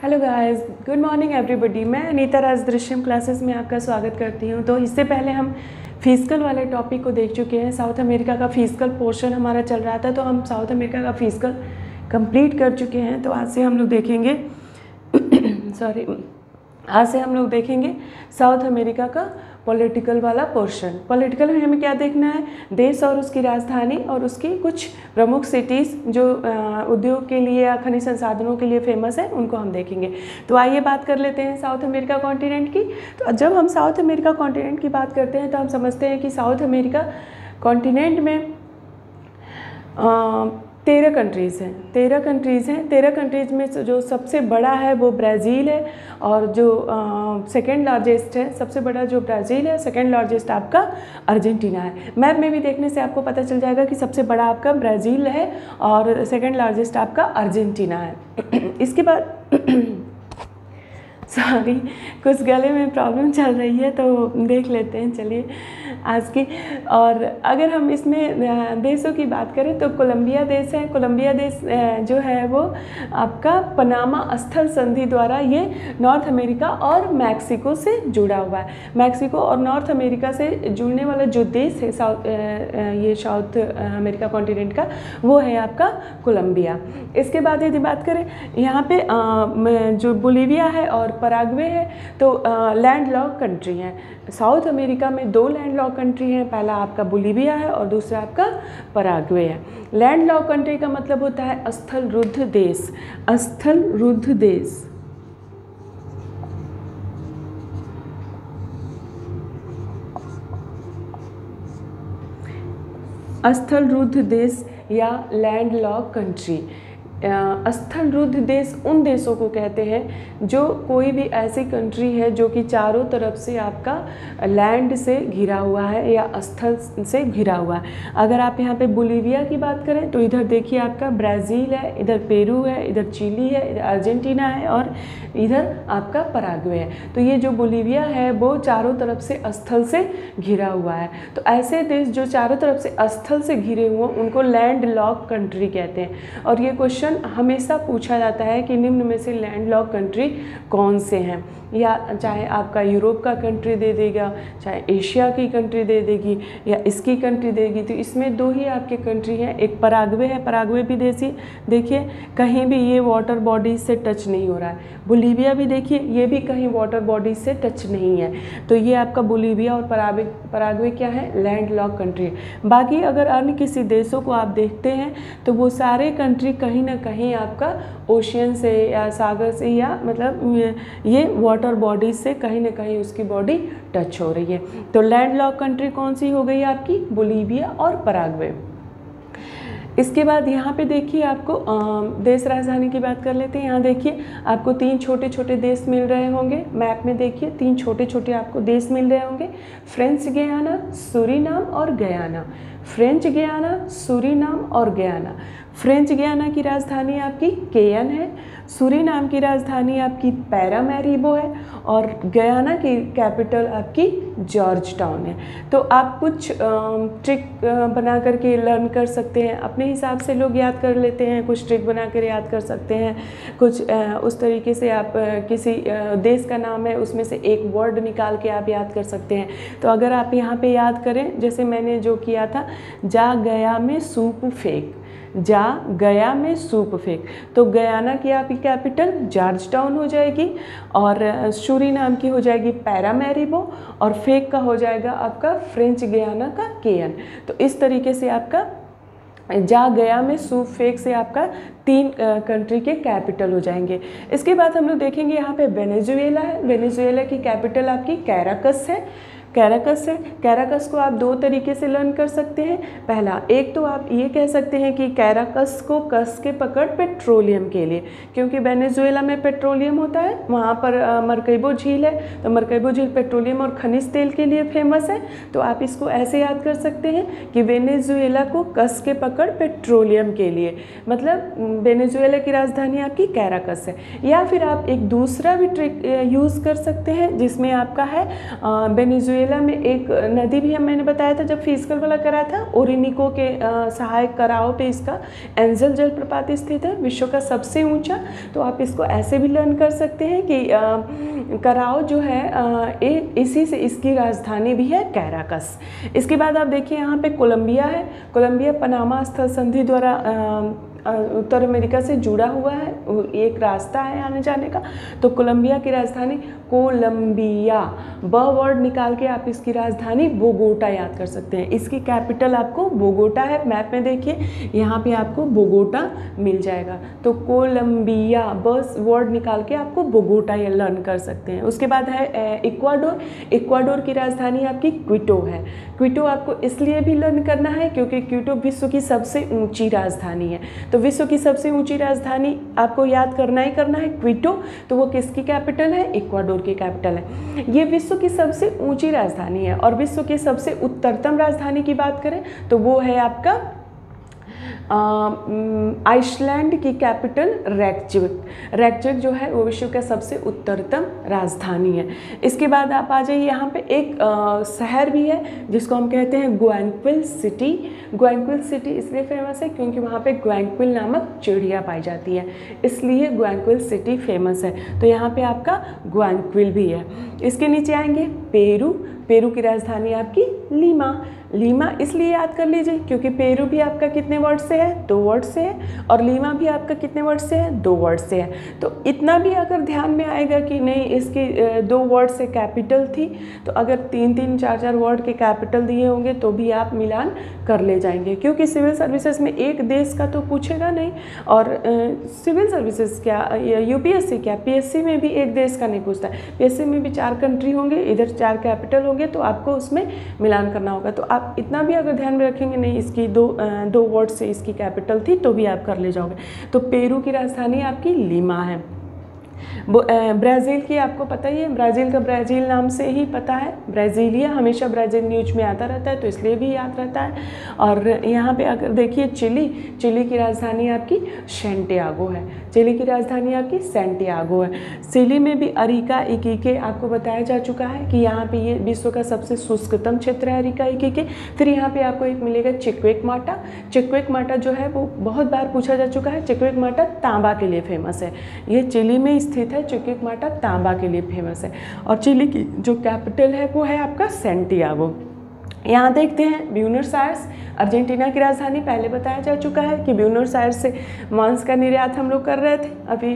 Hello guys, good morning everybody. मैं अनीता राज Drishyam classes में आपका स्वागत करती हूं। तो इससे पहले हम फिजिकल वाले टॉपिक को देख चुके हैं। साउथ अमेरिका का फिजिकल पोर्शन हमारा चल रहा था, तो हम साउथ अमेरिका का फिजिकल कंप्लीट कर चुके हैं। तो आज से हम लोग देखेंगे आज से हम लोग देखेंगे साउथ अमेरिका का पॉलिटिकल वाला पोर्शन। पॉलिटिकल में हमें क्या देखना है, देश और उसकी राजधानी और उसकी कुछ प्रमुख सिटीज़ जो उद्योग के लिए या खनिज संसाधनों के लिए फेमस है, उनको हम देखेंगे। तो आइए बात कर लेते हैं साउथ अमेरिका कॉन्टिनेंट की। तो जब हम साउथ अमेरिका कॉन्टिनेंट की बात करते हैं तो हम समझते हैं कि साउथ अमेरिका कॉन्टिनेंट में 13 कंट्रीज़ हैं। 13 कंट्रीज़ में जो सबसे बड़ा है वो ब्राज़ील है, और जो सेकेंड लार्जेस्ट है, सबसे बड़ा जो ब्राज़ील है, सेकेंड लार्जेस्ट आपका अर्जेंटीना है। मैप में भी देखने से आपको पता चल जाएगा कि सबसे बड़ा आपका ब्राज़ील है और सेकेंड लार्जेस्ट आपका अर्जेंटीना है। इसके बाद सॉरी, कुछ गले में प्रॉब्लम चल रही है तो देख लेते हैं, चलिए आज की। और अगर हम इसमें देशों की बात करें तो कोलंबिया देश है। कोलंबिया देश जो है वो आपका पनामा स्थल संधि द्वारा ये नॉर्थ अमेरिका और मैक्सिको से जुड़ा हुआ है। मैक्सिको और नॉर्थ अमेरिका से जुड़ने वाला जो देश है साउथ अमेरिका कॉन्टिनेंट का, वो है आपका कोलंबिया। इसके बाद यदि बात करें यहाँ पे जो बोलीविया है और पराग्वे है, तो लैंड लॉक कंट्री हैं। साउथ अमेरिका में 2 लैंड लॉक कंट्री हैं, पहला आपका बोलीविया है और दूसरा आपका पराग्वे है। लैंड लॉक कंट्री का मतलब होता है स्थल रुद्ध देश। स्थल रुद्ध देश स्थल रुद्ध देश या लैंड लॉक कंट्री। स्थल रुद्ध देश उन देशों को कहते हैं जो कोई भी ऐसी कंट्री है जो कि चारों तरफ से आपका लैंड से घिरा हुआ है या स्थल से घिरा हुआ है। अगर आप यहाँ पे बोलीविया की बात करें तो इधर देखिए आपका ब्राज़ील है, इधर पेरू है, इधर चिली है, इधर अर्जेंटीना है और इधर आपका पराग्वे है। तो ये जो बोलीविया है वो चारों तरफ से स्थल से घिरा हुआ है। तो ऐसे देश जो चारों तरफ से स्थल से घिरे हुए उनको लैंड लॉक कंट्री कहते हैं। और ये क्वेश्चन हमेशा पूछा जाता है कि निम्न में से लैंड लॉक कंट्री कौन से हैं, या चाहे आपका यूरोप का कंट्री दे देगा, चाहे एशिया की कंट्री दे देगी या इसकी कंट्री देगी। तो इसमें 2 ही आपके कंट्री हैं, एक पराग्वे है। पराग्वे भी देखिए कहीं भी ये वाटर बॉडीज से टच नहीं हो रहा है। बोलीविया भी देखिए, ये भी कहीं वाटर बॉडीज से टच नहीं है। तो ये आपका बोलीविया और पराग्वे क्या है, लैंड लॉक कंट्री है। बाकी अगर अन्य किसी देशों को आप देखते हैं तो वो सारे कंट्री कहीं ना कहीं आपका ओशियन से या सागर से या मतलब ये वाटर बॉडी से कहीं ना कहीं उसकी बॉडी टच हो रही है। तो लैंड लॉक कंट्री कौन सी हो गई आपकी, बोलीविया और पराग्वे। इसके बाद यहाँ पे देखिए आपको देश राजधानी की बात कर लेते हैं। यहाँ देखिए आपको 3 छोटे छोटे देश मिल रहे होंगे। मैप में देखिए 3 छोटे छोटे आपको देश मिल रहे होंगे, फ्रेंच गयाना, सूरीनाम और गयाना। फ्रेंच गयाना, सूरीनाम और गयाना। फ्रेंच गयाना की राजधानी आपकी केयन है, सूरीनाम की राजधानी आपकी पैरामैरिबो है और गयाना की कैपिटल आपकी जॉर्ज टाउन है। तो आप कुछ ट्रिक बना करके लर्न कर सकते हैं, अपने हिसाब से लोग याद कर लेते हैं, कुछ ट्रिक बना कर याद कर सकते हैं। कुछ उस तरीके से आप किसी देश का नाम है उसमें से एक वर्ड निकाल के आप याद कर सकते हैं। तो अगर आप यहाँ पे याद करें, जैसे मैंने जो किया था, जा गया में सूप फेंक, जा गया में सूप फेंक, तो गयाना की आपकी कैपिटल जॉर्ज टाउन हो जाएगी और सूरीनाम की हो जाएगी पैरामैरिबो और फेंक का हो जाएगा आपका फ्रेंच गयाना का केयन। तो इस तरीके से आपका जा गया में सूप फेंक से आपका 3 कंट्री के कैपिटल हो जाएंगे। इसके बाद हम लोग देखेंगे यहाँ पे वेनेजुएला है। वेनेजुएला की कैपिटल आपकी कैराकस है। कैराकस को आप 2 तरीके से लर्न कर सकते हैं। पहला, एक तो आप ये कह सकते हैं कि कैराकस को कस के पकड़ पेट्रोलियम के लिए, क्योंकि वेनेजुएला में पेट्रोलियम होता है, वहाँ पर मरकैबो झील है, तो मरकैबो झील पेट्रोलियम और खनिज तेल के लिए फेमस है। तो आप इसको ऐसे याद कर सकते हैं कि वेनेजुएला को कस के पकड़ पेट्रोलियम के लिए, मतलब वेनेजुएला की राजधानी आपकी कैराकस है। या फिर आप एक दूसरा भी ट्रिक यूज़ कर सकते हैं जिसमें आपका है वेनेजुएला वेनेजुएला में एक नदी भी मैंने बताया था जब फिजिकल वाला करा था, ओरिनिको के सहायक कराओ पे इसका एंजल जलप्रपात स्थित है, विश्व का सबसे ऊंचा। तो आप इसको ऐसे भी लर्न कर सकते हैं कि कराओ जो है इसी से इसकी राजधानी भी है कैराकस। इसके बाद आप देखिए यहाँ पे कोलंबिया है। कोलंबिया पनामा स्थल संधि द्वारा उत्तर अमेरिका से जुड़ा हुआ है, एक रास्ता है आने जाने का। तो कोलंबिया की राजधानी कोलंबिया, ब वर्ड निकाल के आप इसकी राजधानी बोगोटा याद कर सकते हैं। इसकी कैपिटल आपको बोगोटा है, मैप में देखिए यहाँ पे आपको बोगोटा मिल जाएगा। तो कोलंबिया बस वर्ड निकाल के आपको बोगोटा ये लर्न कर सकते हैं। उसके बाद है इक्वाडोर। इक्वाडोर की राजधानी आपकी क्विटो है। क्विटो आपको इसलिए भी लर्न करना है क्योंकि क्विटो विश्व की सबसे ऊंची राजधानी है। तो विश्व की सबसे ऊंची राजधानी आपको याद करना ही करना है क्विटो। तो वो किसकी कैपिटल है? इक्वाडोर की कैपिटल है। ये विश्व की सबसे ऊंची राजधानी है। और विश्व की सबसे उत्तरतम राजधानी की बात करें तो वो है आपका आइसलैंड की कैपिटल रेकजविक। रेकजविक जो है वो विश्व का सबसे उत्तरतम राजधानी है। इसके बाद आप आ जाइए, यहाँ पे एक शहर भी है जिसको हम कहते हैं ग्वांक्विल सिटी। ग्वांक्विल सिटी इसलिए फेमस है क्योंकि वहाँ पे ग्वांक्विल नामक चिड़िया पाई जाती है, इसलिए ग्वांक्विल सिटी फेमस है। तो यहाँ पे आपका ग्वांक्विल भी है। इसके नीचे आएंगे पेरू। पेरू की राजधानी आपकी लीमा। लीमा इसलिए याद कर लीजिए क्योंकि पेरू भी आपका कितने वर्ड से है? 2 वर्ड से है। और लीमा भी आपका कितने वर्ड से है? 2 वर्ड से है। तो इतना भी अगर ध्यान में आएगा कि नहीं इसकी 2 वर्ड से कैपिटल थी, तो अगर 3-3, 4-4 वर्ड के कैपिटल दिए होंगे तो भी आप मिलान कर ले जाएंगे, क्योंकि सिविल सर्विसेज में एक देश का तो पूछेगा नहीं। और सिविल सर्विसेज क्या, यूपीएससी क्या, पीएससी में भी एक देश का नहीं पूछता है। पीएससी में भी 4 कंट्री होंगे, इधर 4 कैपिटल होंगे, तो आपको उसमें मिलान करना होगा। तो आप इतना भी अगर ध्यान में रखेंगे नहीं इसकी 2 वर्ड से इसकी कैपिटल थी तो भी आप कर ले जाओगे। तो पेरू की राजधानी आपकी लीमा है। ब्राज़ील की आपको पता ही है, ब्राज़ील का ब्राज़ील नाम से ही पता है, ब्राज़ीलिया हमेशा ब्राज़ील न्यूज में आता रहता है तो इसलिए भी याद रहता है। और यहाँ पे अगर देखिए चिली, चिली की राजधानी आपकी सैंटियागो है। चिली की राजधानी आपकी सैंटियागो है। चिली में भी अरिका इकिके आपको बताया जा चुका है कि यहाँ पे ये विश्व का सबसे शुष्कतम क्षेत्र है अरिका इकिके। फिर यहाँ पे आपको एक मिलेगा चिक्वेकमाटा। चिक्वेकमाटा जो है वो बहुत बार पूछा जा चुका है। चिक्वेकमाटा तांबा के लिए फेमस है। ये चिली में स्थित है। चिक्वेकमाटा तांबा के लिए फेमस है। और चिली की जो कैपिटल है वो है आपका सैंटियागो। यहाँ देखते हैं ब्यूनस आयर्स, अर्जेंटीना की राजधानी। पहले बताया जा चुका है कि ब्यूनस आयर्स से मांस का निर्यात हम लोग कर रहे थे अभी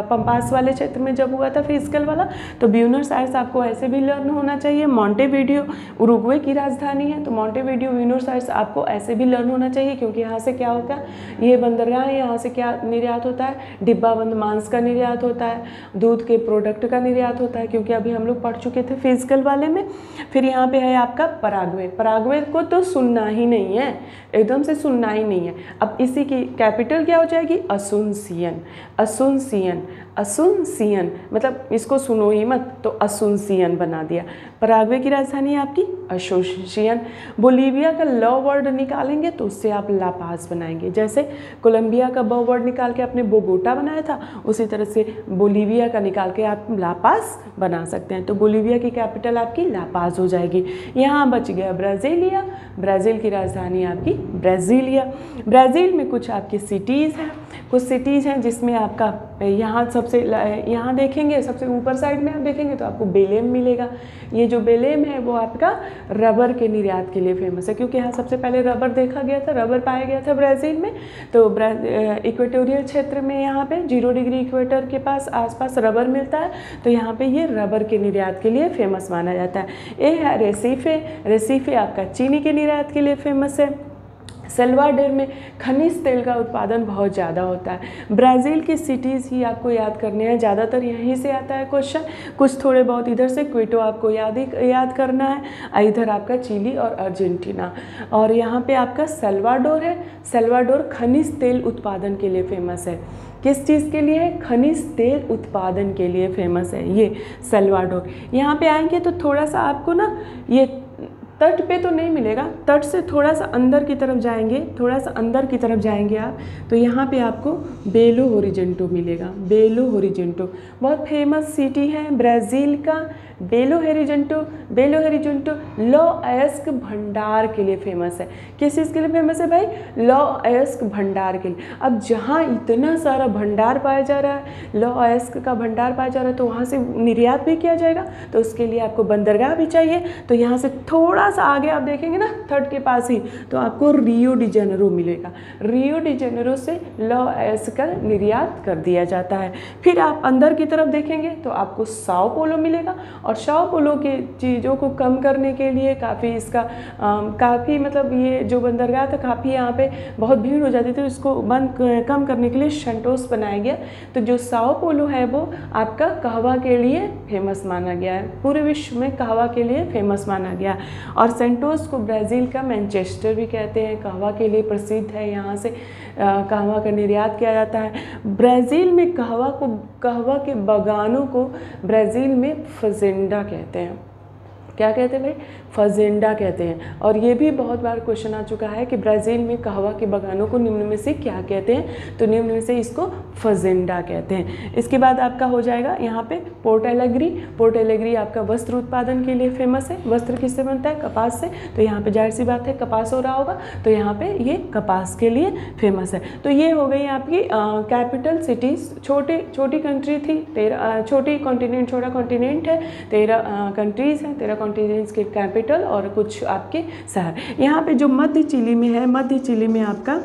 पंपास वाले क्षेत्र में जब हुआ था फिजिकल वाला। तो ब्यूनस आयर्स आपको ऐसे भी लर्न होना चाहिए। मोंटेवीडियो उरुग्वे की राजधानी है, तो मोंटेवीडियो ब्यूनस आयर्स आपको ऐसे भी लर्न होना चाहिए क्योंकि यहाँ से क्या होता है, ये बंदरगाह है, यहाँ से क्या निर्यात होता है, डिब्बाबंद मांस का निर्यात होता है, दूध के प्रोडक्ट का निर्यात होता है, क्योंकि अभी हम लोग पढ़ चुके थे फिजिकल वाले में। फिर यहाँ पे है आपका पराग्वे। पराग्वे को तो सुनना ही नहीं है, एकदम से सुनना ही नहीं है। अब इसी की कैपिटल क्या हो जाएगी? असुनसियन। असुनसियन, असुनसियन मतलब इसको सुनो ही मत, तो असुनसियन बना दिया। पराग्वे की राजधानी है आपकी असोसियन। बोलीविया का ल वर्ड निकालेंगे तो उससे आप लापाज बनाएंगे। जैसे कोलंबिया का ब वर्ड निकाल के आपने बोगोटा बनाया था, उसी तरह से बोलीविया का निकाल के आप लापाज बना सकते हैं। तो बोलीविया की कैपिटल आपकी लापाज हो जाएगी। यहाँ बच गया ब्राज़ीलिया। ब्राज़ील की राजधानी आपकी ब्राज़ीलिया। ब्राज़ील में कुछ आपकी सिटीज़ हैं, कुछ सिटीज़ हैं जिसमें आपका यहाँ देखेंगे सबसे ऊपर साइड में आप देखेंगे तो आपको बेलेम मिलेगा। ये जो बेलेम है वो आपका रबर के निर्यात के लिए फेमस है, क्योंकि यहाँ सबसे पहले रबर देखा गया था, रबर पाया गया था ब्राज़ील में। तो इक्वेटोरियल क्षेत्र में यहाँ पे 0 डिग्री इक्वेटर के पास आसपास रबर मिलता है, तो यहाँ पे ये रबर के निर्यात के लिए फेमस माना जाता है। ये है रेसिफे। रेसिफे आपका चीनी के निर्यात के लिए फेमस है। सल्वाडोर में खनिज तेल का उत्पादन बहुत ज़्यादा होता है। ब्राज़ील की सिटीज़ ही आपको याद करने हैं, ज़्यादातर यहीं से आता है क्वेश्चन, कुछ थोड़े बहुत इधर से। क्विटो आपको याद करना है, इधर आपका चिली और अर्जेंटीना। और यहाँ पे आपका सल्वाडोर है। सल्वाडोर खनिज तेल उत्पादन के लिए फेमस है। किस चीज़ के लिए? खनिज तेल उत्पादन के लिए फेमस है ये सल्वाडोर। यहाँ पे आएंगे तो थोड़ा सा आपको ना ये तट पे तो नहीं मिलेगा, तट से थोड़ा सा अंदर की तरफ जाएंगे, थोड़ा सा अंदर की तरफ जाएंगे आप, तो यहाँ पे आपको बेलो होरिजेंटो मिलेगा। बेलो होरिजेंटो बहुत फेमस सिटी है ब्राज़ील का। बेलो होरिजेंटो, बेलो होरिजेंटो लौ अयस्क भंडार के लिए फेमस है। किस चीज़ के लिए फेमस है भाई? लौ अयस्क भंडार के लिए। अब जहाँ इतना सारा भंडार पाया जा रहा है, लौ अयस्क का भंडार पाया जा रहा है, तो वहाँ से निर्यात भी किया जाएगा, तो उसके लिए आपको बंदरगाह भी चाहिए। तो यहाँ से थोड़ा सा आगे आप देखेंगे ना, थर्ड के पास ही, तो आपको रियो डी जेनेरो मिलेगा। रियो डी जेनेरो से लौ अयस्क का निर्यात कर दिया जाता है। फिर आप अंदर की तरफ देखेंगे तो आपको साओ पोलो मिलेगा, और साओ पोलो की चीज़ों को कम करने के लिए काफ़ी इसका काफ़ी मतलब ये जो बंदरगाह था काफ़ी यहाँ पे बहुत भीड़ हो जाती थी, इसको कम करने के लिए सेंटोस बनाया गया। तो जो साओ पोलो है वो आपका कहवा के लिए फेमस माना गया है, पूरे विश्व में कहवा के लिए फेमस माना गया। और सेंटोस को ब्राज़ील का मैनचेस्टर भी कहते हैं, कहवा के लिए प्रसिद्ध है। यहाँ से कहवा का निर्यात किया जाता है। ब्राज़ील में कहवा के बागानों को ब्राज़ील में फजेंडा कहते हैं। क्या कहते हैं भाई? फजेंडा कहते हैं। और ये भी बहुत बार क्वेश्चन आ चुका है कि ब्राज़ील में कहवा के बागानों को निम्न में से क्या कहते हैं? तो निम्न में से इसको फजेंडा कहते हैं। इसके बाद आपका हो जाएगा यहाँ पे पोर्ट एलेग्री। पोर्ट एलेग्री आपका वस्त्र उत्पादन के लिए फेमस है। वस्त्र किससे बनता है? कपास से। तो यहाँ पे जाहिर सी बात है कपास हो रहा होगा, तो यहाँ पे ये कपास के लिए फेमस है। तो ये हो गई आपकी कैपिटल सिटीज़। छोटी कंट्री थी, 13 छोटा कॉन्टिनेंट है, 13 कंट्रीज़ हैं, 13 कॉन्टिनेंट्स के कैपिटल और कुछ आपके शहर। यहाँ पे जो मध्य चिली में है, मध्य चिली में आपका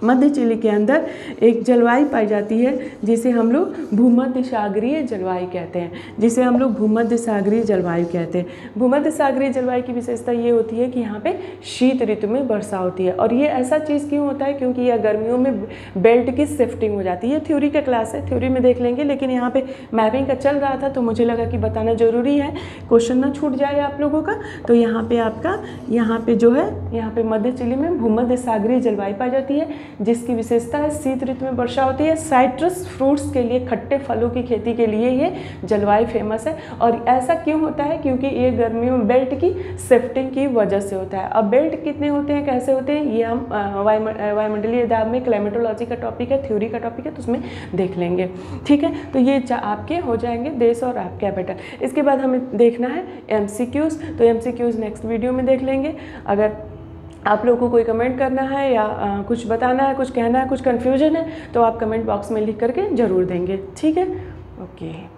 मध्य चिली के अंदर एक जलवायु पाई जाती है जिसे हम लोग भूमध्य सागरीय जलवायु कहते हैं, जिसे हम लोग भूमध्य सागरीय जलवायु कहते हैं। भूमध्य सागरीय जलवायु की विशेषता ये होती है कि यहाँ पे शीत ऋतु में वर्षा होती है। और ये ऐसा चीज़ क्यों होता है? क्योंकि यह गर्मियों में बेल्ट की शिफ्टिंग हो जाती है। थ्योरी का क्लास है, थ्योरी में देख लेंगे, लेकिन यहाँ पे मैपिंग का चल रहा था तो मुझे लगा कि बताना ज़रूरी है, क्वेश्चन ना छूट जाए आप लोगों का। तो यहाँ पे आपका यहाँ पे जो है, यहाँ पे मध्य चिली में भूमध्य सागरीय जलवायु पाई जाती है, जिसकी विशेषता है शीत ऋतु में वर्षा होती है। साइट्रस फ्रूट्स के लिए, खट्टे फलों की खेती के लिए ये जलवायु फेमस है। और ऐसा क्यों होता है? क्योंकि ये गर्मियों में बेल्ट की शिफ्टिंग की वजह से होता है। अब बेल्ट कितने होते हैं, कैसे होते हैं, ये हम वायुमंडलीय दाब में क्लाइमेटोलॉजी का टॉपिक है, थ्योरी का टॉपिक है, तो उसमें देख लेंगे। ठीक है, तो ये आपके हो जाएंगे देश और आप कैपिटल। इसके बाद हमें देखना है MCQs। तो MCQs नेक्स्ट वीडियो में देख लेंगे। अगर आप लोगों को कोई कमेंट करना है या कुछ बताना है, कुछ कहना है, कुछ कन्फ्यूजन है, तो आप कमेंट बॉक्स में लिख करके ज़रूर देंगे। ठीक है, ओके।